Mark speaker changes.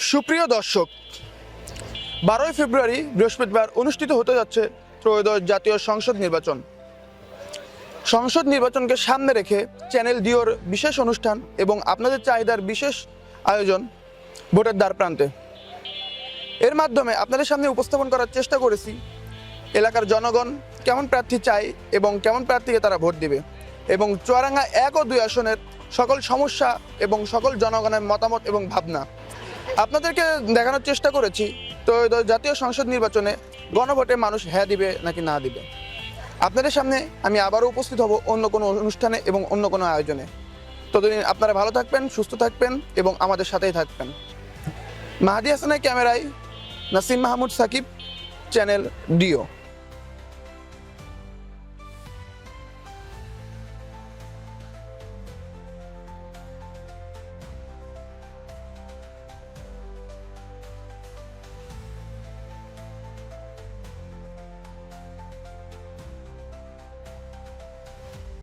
Speaker 1: সুপ্রিয় দর্শক, 12ই ফেব্রুয়ারি বৃহস্পতিবার অনুষ্ঠিত হতে যাচ্ছে ত্রয়োদশ জাতীয় সংসদ নির্বাচন। সংসদ নির্বাচনকে সামনে রেখে চ্যানেল ডিওর বিশেষ অনুষ্ঠান এবং আপনাদের চাহিদার বিশেষ আয়োজন ভোটের দ্বার প্রান্তে। এর মাধ্যমে আপনাদের সামনে উপস্থাপন করার চেষ্টা করেছি এলাকার জনগণ কেমন প্রার্থী চায় এবং কেমন প্রার্থীকে তারা ভোট দিবে, এবং চুয়াডাঙ্গা 1 ও 2 আসনের সকল সমস্যা এবং সকল জনগণের মতামত এবং ভাবনা আপনাদেরকে দেখানোর চেষ্টা করেছি। তো জাতীয় সংসদ নির্বাচনে গণভোটে মানুষ হ্যাঁ দিবে নাকি না দিবে। আপনাদের সামনে আমি আবারও উপস্থিত হব অন্য কোনো অনুষ্ঠানে এবং অন্য কোনো আয়োজনে। ততদিন আপনারা ভালো থাকবেন, সুস্থ থাকবেন এবং আমাদের সাথেই থাকবেন। মাহাদি হাসানের ক্যামেরায় নাসিম মাহমুদ সাকিব, চ্যানেল ডিও।